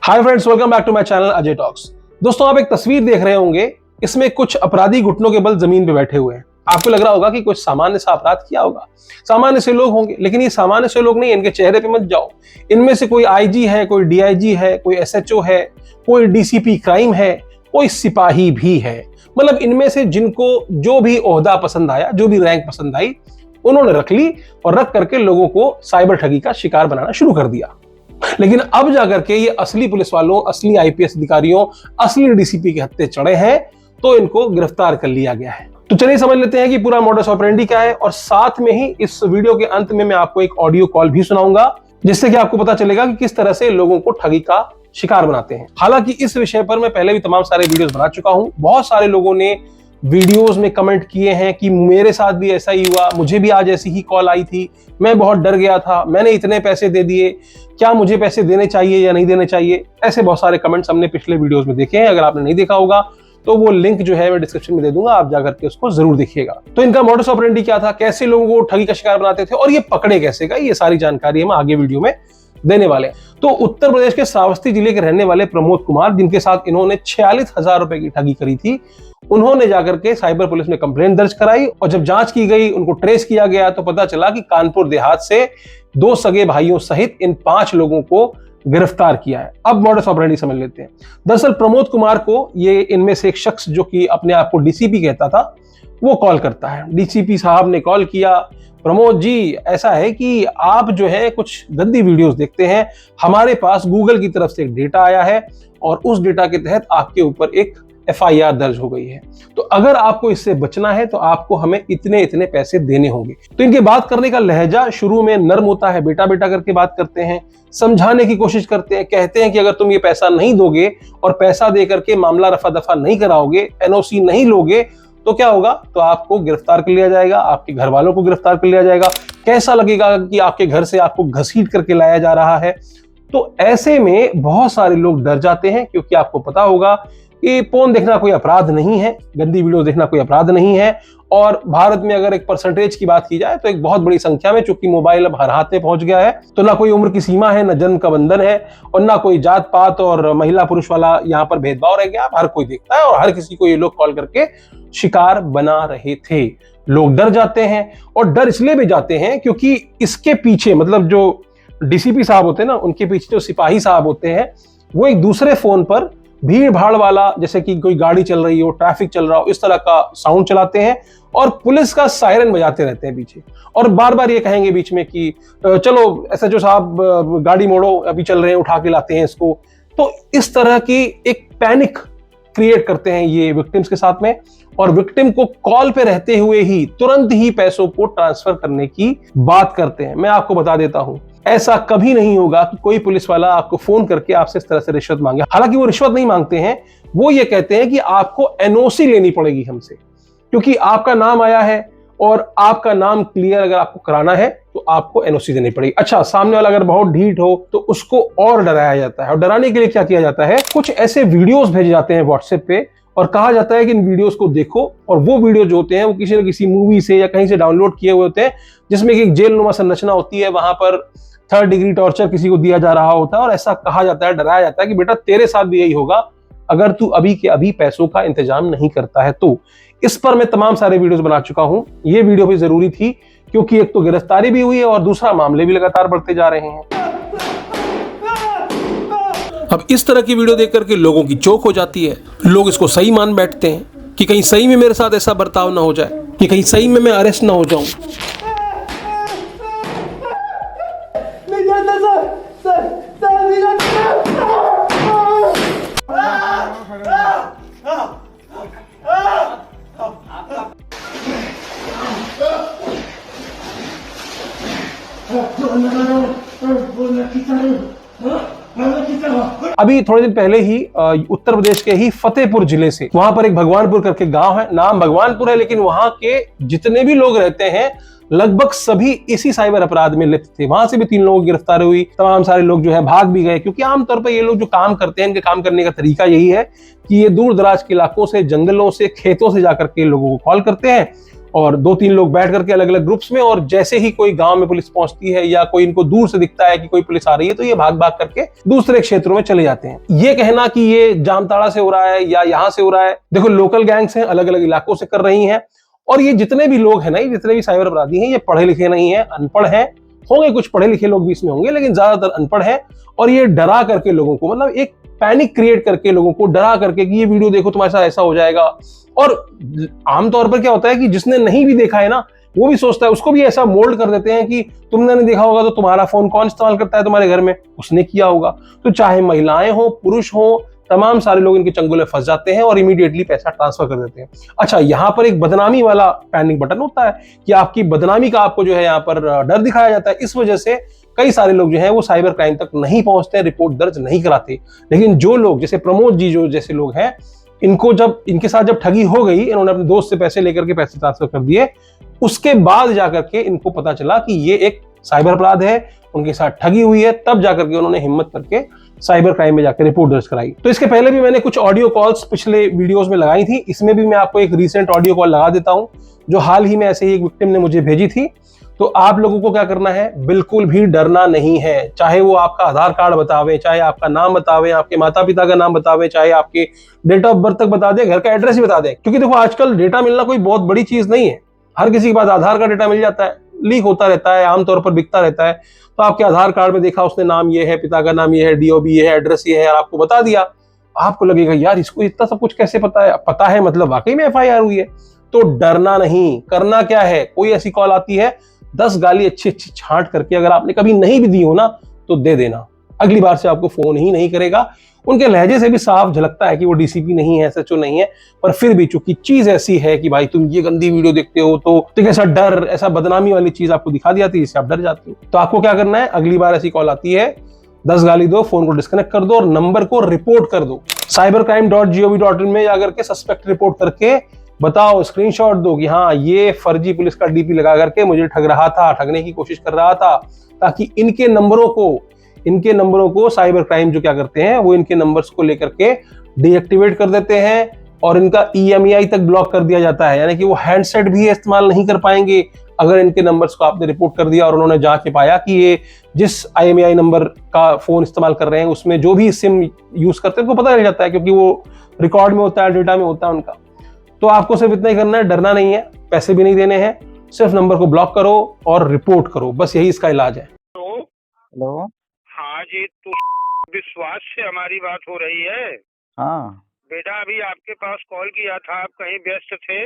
Hi friends, welcome back to my channel Ajay talks. दोस्तों, आप एक तस्वीर देख रहे होंगे। इसमें कुछ अपराधी घुटनों के बल जमीन पे बैठे हुए हैं। आपको लग रहा होगा कि कुछ सामान्य सा अपराध किया होगा, सामान्य से लोग होंगे, लेकिन ये सामान्य से लोग नहीं। इनके चेहरे पे मत जाओ। इनमें से कोई आईजी है, कोई डीआईजी है, कोई एसएचओ है, कोई डीसीपी क्राइम है, कोई सिपाही भी है। मतलब इनमें से जिनको जो भी ओहदा पसंद आया, जो भी रैंक पसंद आई, उन्होंने रख ली और रख करके लोगों को साइबर ठगी का शिकार बनाना शुरू कर दिया। लेकिन अब जाकर के ये असली पुलिस वालों, असली आईपीएस अधिकारियों, असली डीसीपी के हत्थे चढ़े हैं, तो इनको गिरफ्तार कर लिया गया है। तो चलिए समझ लेते हैं कि पूरा मॉडस ऑपरेंडी क्या है, और साथ में ही इस वीडियो के अंत में मैं आपको एक ऑडियो कॉल भी सुनाऊंगा, जिससे कि आपको पता चलेगा कि किस तरह से लोगों को ठगी का शिकार बनाते हैं। हालांकि इस विषय पर मैं पहले भी तमाम सारे वीडियोस बना चुका हूं। बहुत सारे लोगों ने वीडियोस में कमेंट किए हैं कि मेरे साथ भी ऐसा ही हुआ, मुझे भी आज ऐसी ही कॉल आई थी, मैं बहुत डर गया था, मैंने इतने पैसे दे दिए, क्या मुझे पैसे देने चाहिए या नहीं देने चाहिए। ऐसे बहुत सारे कमेंट्स हमने पिछले वीडियोस में देखे हैं। अगर आपने नहीं देखा होगा तो वो लिंक जो है मैं डिस्क्रिप्शन में दे दूंगा, आप जाकर के उसको जरूर देखिएगा। तो इनका मॉडस ऑपरेंडी क्या था, कैसे लोगों को ठगी का शिकार बनाते थे और ये पकड़े कैसे गए, ये सारी जानकारी हम आगे वीडियो में देने वाले हैं। तो उत्तर प्रदेश के श्रावस्ती जिले के रहने वाले प्रमोद कुमार, जिनके साथ इन्होंने 46,000 रुपए की ठगी करी थी, उन्होंने जाकर के साइबर पुलिस में कंप्लेंट दर्ज कराई और जब जांच की गई, उनको ट्रेस किया गया, तो पता चला कि कानपुर देहात से 2 सगे भाइयों सहित इन 5 लोगों को गिरफ्तार किया है। अब मॉडस ऑपरेंडी समझ लेते हैं। दरअसल प्रमोद कुमार को ये इनमें से एक शख्स, जो कि अपने आप को डीसीपी कहता था, वो कॉल करता है। डीसीपी साहब ने कॉल किया, प्रमोद जी, ऐसा है कि आप जो है कुछ गंदी वीडियोस देखते हैं, हमारे पास गूगल की तरफ से एक डेटा आया है और उस डेटा के तहत आपके ऊपर एक एफआईआर दर्ज हो गई है। तो अगर आपको इससे बचना है तो आपको हमें इतने इतने पैसे देने होंगे। तो इनके बात करने का लहजा शुरू में नर्म होता है, बेटा बेटा करके बात करते हैं, समझाने की कोशिश करते हैं, कहते हैं कि अगर तुम ये पैसा नहीं दोगे और पैसा दे करके मामला रफा दफा नहीं कराओगे, एनओसी नहीं लोगे, तो क्या होगा, तो आपको गिरफ्तार कर लिया जाएगा, आपके घर वालों को गिरफ्तार कर लिया जाएगा। कैसा लगेगा कि आपके घर से आपको घसीट करके लाया जा रहा है। तो ऐसे में बहुत सारे लोग डर जाते हैं, क्योंकि आपको पता होगा कि पोर्न देखना कोई अपराध नहीं है, गंदी वीडियो देखना कोई अपराध नहीं है। और भारत में अगर एक परसेंटेज की बात की जाए तो एक बहुत बड़ी संख्या में, चूंकि मोबाइल अब हर हाथ में पहुंच गया है, तो ना कोई उम्र की सीमा है, ना जन्म का बंधन है, और ना कोई जात पात और महिला पुरुष वाला यहाँ पर भेदभाव रह गया। हर कोई देखता है और हर किसी को ये लोग कॉल करके शिकार बना रहे थे। लोग डर जाते हैं, और डर इसलिए भी जाते हैं क्योंकि इसके पीछे, मतलब जो डीसीपी साहब होते हैं ना, उनके पीछे जो सिपाही साहब होते हैं, वो एक दूसरे फोन पर भीड़ भाड़ वाला, जैसे कि कोई गाड़ी चल रही हो, ट्रैफिक चल रहा हो, इस तरह का साउंड चलाते हैं और पुलिस का सायरन बजाते रहते हैं पीछे, और बार बार ये कहेंगे बीच में कि चलो एसएचओ साहब गाड़ी मोड़ो, अभी चल रहे हैं, उठा के लाते हैं इसको। तो इस तरह की एक पैनिक क्रिएट करते हैं ये विक्टिम्स के साथ में, और विक्टिम को कॉल पे रहते हुए ही तुरंत ही पैसों को ट्रांसफर करने की बात करते हैं। मैं आपको बता देता हूं, ऐसा कभी नहीं होगा कि कोई पुलिस वाला आपको फोन करके आपसे इस तरह से रिश्वत मांगे। हालांकि वो रिश्वत नहीं मांगते हैं, वो ये कहते हैं कि आपको एनओसी लेनी पड़ेगी हमसे, क्योंकि आपका नाम आया है और आपका नाम क्लियर अगर आपको कराना है तो आपको एनओसी देनी पड़ेगी। अच्छा, सामने वाला अगर बहुत ढीठ हो तो उसको और डराया जाता है, और डराने के लिए क्या किया जाता है, कुछ ऐसे वीडियोस भेजे जाते हैं व्हाट्सएप पे और कहा जाता है कि इन वीडियोस को देखो, और वो वीडियो जो होते हैं वो किसी न किसी मूवी से या कहीं से डाउनलोड किए हुए होते हैं, जिसमें कि एक जेलनुमा संरचना होती है, वहां पर 3rd डिग्री टॉर्चर किसी को दिया जा रहा होता है, और ऐसा कहा जाता है, डराया जाता है कि बेटा तेरे साथ भी यही होगा अगर तू अभी के अभी पैसों का इंतजाम नहीं करता है। तो इस पर मैं तमाम सारे वीडियोस बना चुका हूं। ये वीडियो भी जरूरी थी, क्योंकि एक तो गिरफ्तारी भी हुई है और दूसरा मामले भी लगातार बढ़ते जा रहे हैं। अब इस तरह की वीडियो देख करके लोगों की चौंक हो जाती है। लोग इसको सही मान बैठते हैं कि कहीं सही में मेरे साथ ऐसा बर्ताव ना हो जाए, कि कहीं सही में मैं अरेस्ट ना हो जाऊं। अभी थोड़े दिन पहले ही उत्तर प्रदेश के ही फतेहपुर जिले से, वहां पर एक भगवानपुर करके गांव है, नाम भगवानपुर है, लेकिन वहां के जितने भी लोग रहते हैं लगभग सभी इसी साइबर अपराध में लिप्त थे। वहां से भी 3 लोगों की गिरफ्तारी हुई। तमाम सारे लोग जो है भाग भी गए, क्योंकि आमतौर पर ये लोग जो काम करते हैं, इनके काम करने का तरीका यही है कि ये दूर दराज के इलाकों से, जंगलों से, खेतों से जाकर के लोगों को कॉल करते हैं और 2-3 लोग बैठ करके अलग अलग ग्रुप्स में, और जैसे ही कोई गांव में पुलिस पहुंचती है या कोई इनको दूर से दिखता है कि कोई पुलिस आ रही है, तो ये भाग भाग करके दूसरे क्षेत्रों में चले जाते हैं। ये कहना कि ये जामताड़ा से हो रहा है या यहां से हो रहा है, देखो लोकल गैंग्स हैं, अलग अलग इलाकों से कर रही हैं। और ये जितने भी लोग हैं ना, जितने भी साइबर अपराधी हैं, ये पढ़े लिखे नहीं है, अनपढ़ हैं। होंगे कुछ पढ़े लिखे लोग भी इसमें होंगे, लेकिन ज्यादातर अनपढ़ हैं। और ये डरा करके लोगों को, मतलब एक पैनिक क्रिएट करके लोगों को डरा करके कि ये वीडियो देखो तुम्हारे साथ ऐसा हो जाएगा। और आमतौर पर क्या होता है कि जिसने नहीं भी देखा है ना, वो भी सोचता है, उसको भी ऐसा मोल्ड कर देते हैं कि तुमने नहीं देखा होगा तो तुम्हारा फोन कौन इस्तेमाल करता है तुम्हारे घर में, उसने किया होगा। तो चाहे महिलाएं हो, पुरुष हो, तमाम सारे लोग इनके चंगुल में फंस जाते हैं और इमीडिएटली पैसा ट्रांसफर कर देते हैं। अच्छा, यहाँ पर एक बदनामी वाला पैनिक बटन होता है कि आपकी बदनामी का आपको जो है यहाँ पर डर दिखाया जाता है। इस वजह से कई सारे लोग जो हैं वो साइबर क्राइम तक नहीं पहुंचते, रिपोर्ट दर्ज नहीं कराते। लेकिन जो लोग, जैसे प्रमोद जी जो जैसे लोग हैं, इनके साथ जब ठगी हो गई, इन्होंने अपने दोस्त से पैसे लेकर के पैसे ट्रांसफर कर दिए, उसके बाद जाकर के इनको पता चला कि ये एक साइबर अपराध है, उनके साथ ठगी हुई है, तब जाकर के उन्होंने हिम्मत करके साइबर क्राइम में जाकर रिपोर्ट दर्ज कराई। तो इसके पहले भी मैंने कुछ ऑडियो कॉल्स पिछले वीडियोस में लगाई थी, इसमें भी मैं आपको एक रीसेंट ऑडियो कॉल लगा देता हूं, जो हाल ही में ऐसे ही एक विक्टिम ने मुझे भेजी थी। तो आप लोगों को क्या करना है, बिल्कुल भी डरना नहीं है। चाहे वो आपका आधार कार्ड बतावे, चाहे आपका नाम बतावे, आपके माता पिता का नाम बतावे, चाहे आपके डेट ऑफ बर्थ तक बता दे, घर का एड्रेस ही बता दे। क्योंकि देखो आजकल डेटा मिलना कोई बहुत बड़ी चीज नहीं है। हर किसी के पास आधार का डेटा मिल जाता है, लीक होता रहता है, आमतौर पर बिकता रहता है। तो आपके आधार कार्ड में देखा उसने नाम ये है, पिता का नाम ये है, डीओबी ये है, एड्रेस ये है, और आपको बता दिया। आपको लगेगा यार इसको इतना सब कुछ कैसे पता है, पता है मतलब वाकई में एफआईआर हुई है। तो डरना नहीं। करना क्या है, कोई ऐसी कॉल आती है, 10 गाली अच्छी अच्छी छांट करके, अगर आपने कभी नहीं भी दी हो ना, तो दे देना। अगली बार से आपको फोन ही नहीं करेगा। उनके लहजे से भी साफ झलकता है कि वो डीसीपी नहीं है, एसएचओ नहीं है, पर फिर भी चूंकि चीज ऐसी है कि भाई तुम ये गंदी वीडियो देखते हो, तो ऐसा डर, ऐसा बदनामी वाली चीज आपको दिखा दी जाती है, जिससे आप डर जाते हो। तो आपको क्या करना है, अगली बार ऐसी कॉल आती है, 10 गाली दो, फोन को डिस्कनेक्ट कर दो और नंबर को रिपोर्ट कर दो। cybercrime.gov.in में जाकर के सस्पेक्ट रिपोर्ट करके बताओ, स्क्रीनशॉट दो कि हाँ ये फर्जी पुलिस का डीपी लगा करके मुझे ठग रहा था, ठगने की कोशिश कर रहा था, ताकि इनके नंबरों को साइबर क्राइम जो क्या करते हैं, वो इनके नंबर्स को लेकर के डीएक्टिवेट कर देते हैं और इनका ईएमईआई तक ब्लॉक कर दिया जाता है। यानी कि वो हैंडसेट भी इस्तेमाल नहीं कर पाएंगे अगर इनके नंबर्स को आपने रिपोर्ट कर दिया और उन्होंने जांच में पाया कि ये जिस आईएमईआई नंबर का फोन इस्तेमाल कर रहे हैं उसमें जो भी सिम यूज करते हैं उनको पता चल जाता है, क्योंकि वो रिकॉर्ड में होता है, डेटा में होता है उनका। तो आपको सिर्फ इतना ही करना है, डरना नहीं है, पैसे भी नहीं देने हैं, सिर्फ नंबर को ब्लॉक करो और रिपोर्ट करो, बस यही इसका इलाज है। हेलो। हाँ जी, तो विश्वास से हमारी बात हो रही है। हाँ बेटा अभी आपके पास कॉल किया था, आप कहीं व्यस्त थे।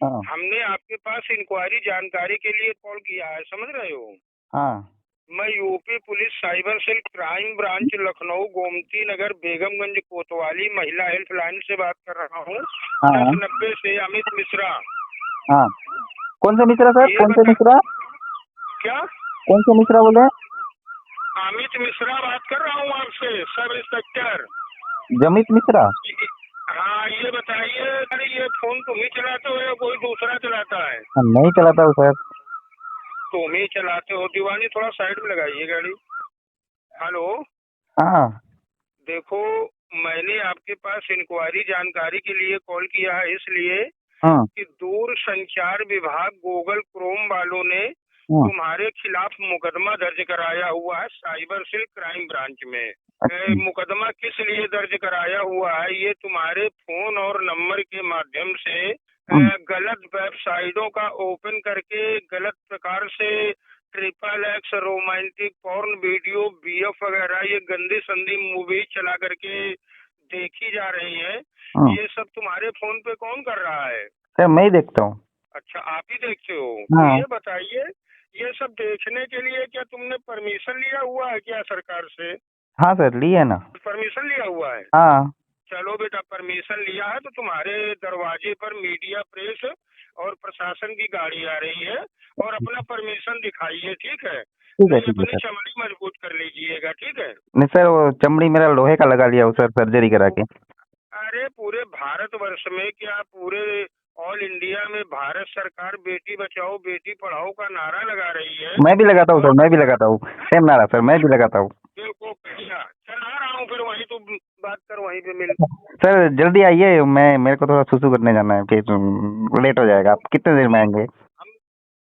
हाँ हमने आपके पास इंक्वायरी जानकारी के लिए कॉल किया है, समझ रहे हो। हाँ मैं UP police cyber cell crime branch Lucknow Gomti Nagar Begumganj कोतवाली महिला हेल्पलाइन से बात कर रहा हूँ। हाँ 1090 से अमित मिश्रा। हाँ, कौन सा मिश्रा सर, कौन सा मिश्रा? क्या? कौन सा मिश्रा बोले? अमित मिश्रा बात कर रहा हूँ आपसे, सब इंस्पेक्टर जमित मिश्रा। हाँ, ये बताइए, अरे ये फोन तुम ही चलाते हो या कोई दूसरा चलाता है? नहीं चलाता हूँ सर। तुम ही चलाते हो। दीवानी थोड़ा साइड में लगाइए गाड़ी। हेलो। हाँ देखो, मैंने आपके पास इंक्वायरी जानकारी के लिए कॉल किया है, इसलिए हाँ कि दूर संचार विभाग गूगल क्रोम वालों ने हाँ। तुम्हारे खिलाफ मुकदमा दर्ज कराया हुआ है साइबर सेल क्राइम ब्रांच में। मुकदमा किस लिए दर्ज कराया हुआ है, ये तुम्हारे फोन और नंबर के माध्यम से गलत वेबसाइटों का ओपन करके गलत प्रकार से XXX romantic porn video BF वगैरह ये गंदी संदी मूवी चला करके देखी जा रही है। ये सब तुम्हारे फोन पे कौन कर रहा है? सर मैं ही देखता हूँ। अच्छा, आप ही देखते हो? हाँ। ये बताइए, ये सब देखने के लिए क्या तुमने परमिशन लिया हुआ है क्या सरकार से? हाँ सर, लिए ना। परमिशन लिया हुआ है? हाँ। चलो बेटा, परमिशन लिया है तो तुम्हारे दरवाजे पर मीडिया, प्रेस और प्रशासन की गाड़ी आ रही है, और अपना परमिशन दिखाइए, ठीक है? ठीक है अपनी सर। चमड़ी मजबूत कर लीजिएगा, ठीक है? नहीं सर, वो चमड़ी मेरा लोहे का लगा लिया हूँ सर, सर्जरी करा के। अरे पूरे भारतवर्ष में, क्या पूरे ऑल इंडिया में भारत सरकार बेटी बचाओ बेटी पढ़ाओ का नारा लगा रही है? मैं भी लगाता हूँ सर, मैं भी लगाता हूँ सेम नारा सर, मैं भी लगाता हूँ। देखो, चला रहा हूँ, फिर वही तो बात कर आकर वहीं पे मिल। सर जल्दी आइए, मेरे को थोड़ा सुसु करने जाना है, फिर लेट हो जाएगा। आप कितने देर में आएंगे?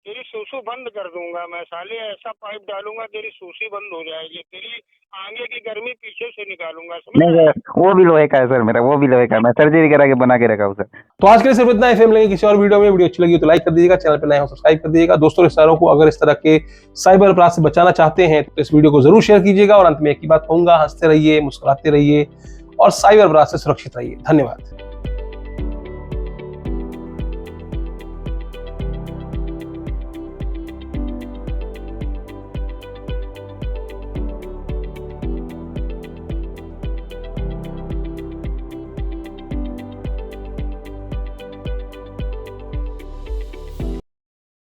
तेरी सूसू बंद कर दूंगा मैं साले, ऐसा पाइप डालूंगा तेरी सूसी बंद हो जाएगी, तेरी आगे की गर्मी पीछे से निकालूंगा। नहीं सर, वो भी लोहे का है सर, मेरा वो भी लोहे का है, मैं सर्जरी करा के बना के रखा हूँ सर। तो आज के लिए सिर्फ इतना ही। फिर मिलेंगे किसी और वीडियो में। वीडियो अच्छी लगी तो लाइक कर दीजिएगा, चैनल पर नए हो सब्सक्राइब कर दीजिएगा। दोस्तों रिश्तेदारों को अगर इस तरह के साइबर अपराध से बचाना चाहते हैं तो इस वीडियो को जरूर शेयर कीजिएगा। और अंत में एक ही बात कहूंगा, हंसते रहिए, मुस्कुराते रहिए और साइबर अपराध से सुरक्षित रहिए। धन्यवाद।